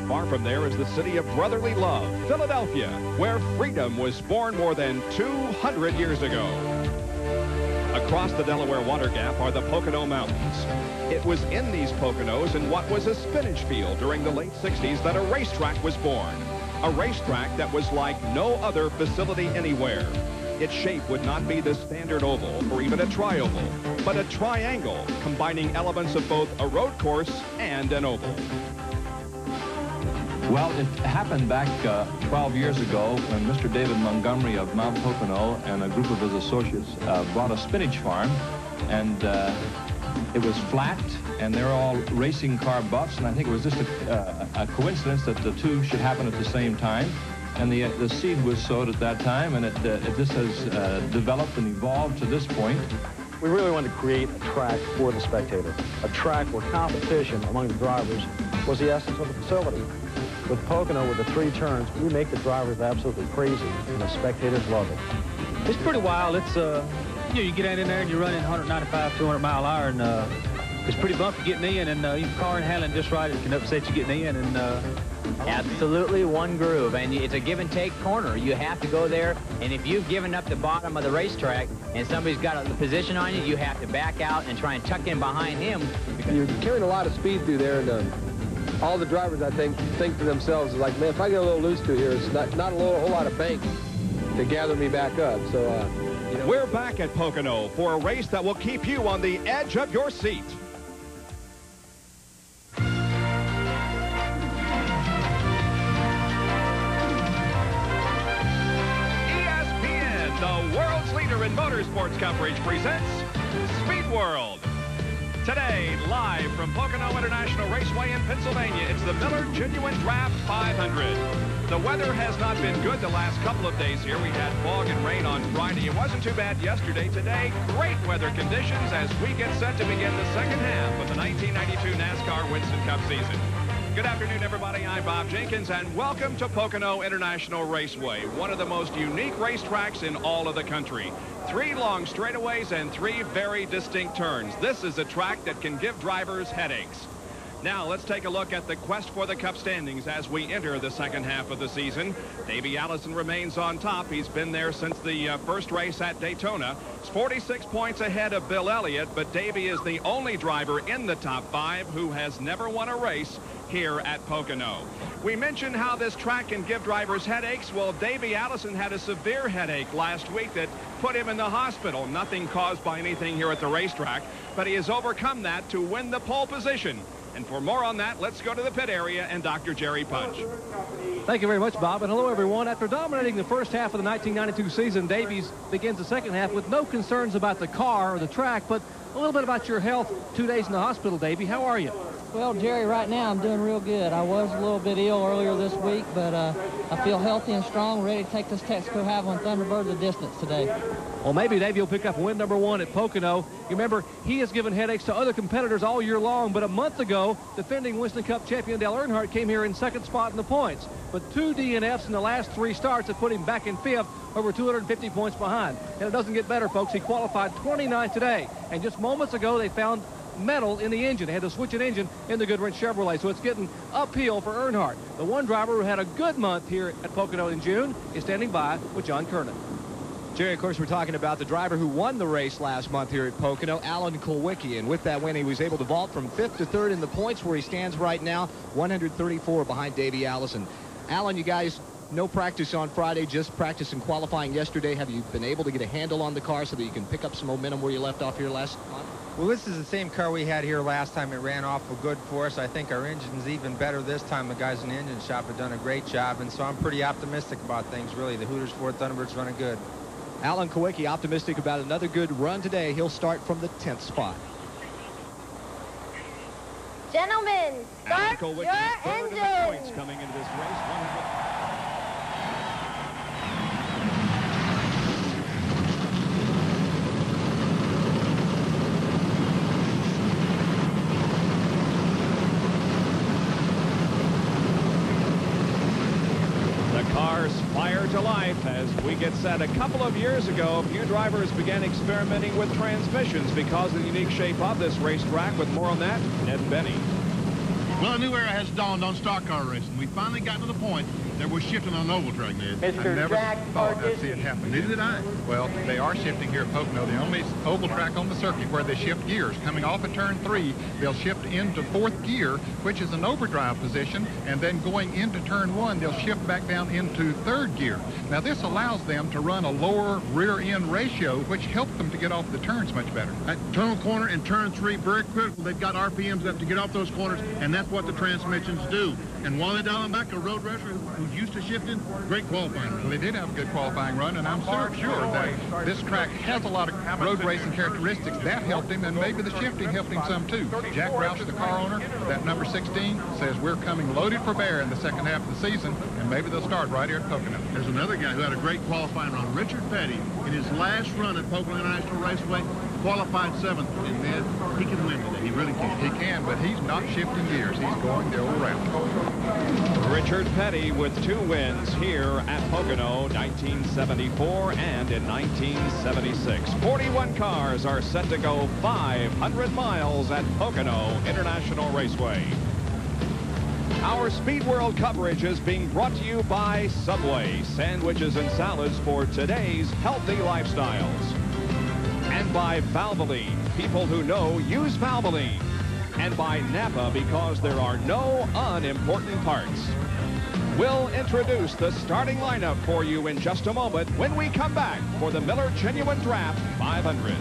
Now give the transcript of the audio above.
far from there is the city of brotherly love, Philadelphia, where freedom was born more than 200 years ago. Across the Delaware Water Gap are the Pocono Mountains. It was in these Poconos in what was a spinach field during the late 60s that a racetrack was born. A racetrack that was like no other facility anywhere. Its shape would not be the standard oval or even a tri-oval, but a triangle combining elements of both a road course and an oval. Well, it happened back 12 years ago when Mr. David Montgomery of Mount Pocono and a group of his associates bought a spinach farm, and it was flat, and they're all racing car buffs, and I think it was just a coincidence that the two should happen at the same time. And the seed was sowed at that time, and this has developed and evolved to this point. We really wanted to create a track for the spectator, a track where competition among the drivers was the essence of the facility. With Pocono, with the 3 turns, we make the drivers absolutely crazy, and the spectators love it. It's pretty wild. It's you get in there and you're running 195, 200 mile an hour, and it's pretty bumpy getting in, and your car and handling just right, it can upset you getting in, and absolutely one groove, and it's a give and take corner. You have to go there, and if you've given up the bottom of the racetrack and somebody's got a position on you, you have to back out and try and tuck in behind him. You're carrying a lot of speed through there, and all the drivers, I think to themselves, like, man, if I get a little loose through here, it's not a whole lot of bank to gather me back up. So, you know. We're back at Pocono for a race that will keep you on the edge of your seat. ESPN, the world's leader in motorsports coverage, presents Speed World. Today, live from Pocono International Raceway in Pennsylvania, it's the Miller Genuine Draft 500. The weather has not been good the last couple of days here. We had fog and rain on Friday. It wasn't too bad yesterday. Today, great weather conditions as we get set to begin the second half of the 1992 NASCAR Winston Cup season. Good afternoon, everybody. I'm Bob Jenkins, and welcome to Pocono International Raceway, one of the most unique racetracks in all of the country. 3 long straightaways and 3 very distinct turns. This is a track that can give drivers headaches. Now, let's take a look at the quest for the Cup standings as we enter the second half of the season. Davey Allison remains on top. He's been there since the first race at Daytona. He's 46 points ahead of Bill Elliott, but Davey is the only driver in the top 5 who has never won a race here at Pocono. We mentioned how this track can give drivers headaches. Well, Davey Allison had a severe headache last week that put him in the hospital. Nothing caused by anything here at the racetrack, but he has overcome that to win the pole position. And for more on that, let's go to the pit area and Dr. Jerry Punch. Thank you very much, Bob, and hello, everyone. After dominating the first half of the 1992 season, Davies begins the second half with no concerns about the car or the track, but a little bit about your health. 2 days in the hospital, Davey. How are you? Well, Jerry, right now I'm doing real good. I was a little bit ill earlier this week, but I feel healthy and strong, ready to take this Texaco Hive on Thunderbird the distance today. Well, maybe Davey will pick up win number 1 at Pocono. You remember, he has given headaches to other competitors all year long, but a month ago, defending Winston Cup champion Dale Earnhardt came here in second spot in the points. But 2 DNFs in the last 3 starts have put him back in 5th, over 250 points behind. And it doesn't get better, folks. He qualified 29th today, and just moments ago, they found metal in the engine. They had to switch an engine in the Goodwrench Chevrolet, so it's getting uphill for Earnhardt. The one driver who had a good month here at Pocono in June is standing by with John Kernan. Jerry, of course, we're talking about the driver who won the race last month here at Pocono, Alan Kulwicki, and with that win, he was able to vault from 5th to 3rd in the points where he stands right now, 134 behind Davey Allison. Alan, you guys, no practice on Friday, just practice and qualifying yesterday. Have you been able to get a handle on the car so that you can pick up some momentum where you left off here last month? Well, this is the same car we had here last time. It ran awful good for us. I think our engine's even better this time. The guys in the engine shop have done a great job, and so I'm pretty optimistic about things, really. The Hooters Ford Thunderbird's running good. Alan Kulwicki optimistic about another good run today. He'll start from the 10th spot. Gentlemen, start your engine. Points coming into this race. Cars fire to life as we get set. A couple of years ago, a few drivers began experimenting with transmissions because of the unique shape of this racetrack. With more on that, Ned Benny. Well, a new era has dawned on stock car racing. We finally got to the point that we're shifting on oval track, Ned. I never thought I'd see it happen. Neither did I. Well, they are shifting here at Pocono, the only oval track on the circuit where they shift gears. Coming off at turn 3, they'll shift into 4th gear, which is an overdrive position, and then going into turn 1, they'll shift back down into 3rd gear. Now, this allows them to run a lower rear-end ratio, which helps them to get off the turns much better. At tunnel corner and turn 3, very critical. They've got RPMs up to get off those corners, and that's what the transmissions do. And while they're dialing back a road racer who's used to shifting, great qualifying run. Well, they did have a good qualifying run, and I'm sure that this track has a lot of road racing characteristics. That helped him, and maybe the shifting helped him some too. Jack Roush, the car owner, that number 16, says we're coming loaded for bear in the second half of the season, and maybe they'll start right here at Pocono. There's another guy who had a great qualifying run, Richard Petty, in his last run at Pocono International Raceway, qualified 7th, and then he can win today. He really can. He can, but he's not shifting gears. He's going the old route. Richard Petty with 2 wins here at Pocono, 1974 and in 1976. 41 cars are set to go 500 miles at Pocono International Raceway. Our Speed World coverage is being brought to you by Subway, sandwiches and salads for today's healthy lifestyles. And by Valvoline, people who know use Valvoline. And by Napa, because there are no unimportant parts. We'll introduce the starting lineup for you in just a moment when we come back for the Miller Genuine Draft 500.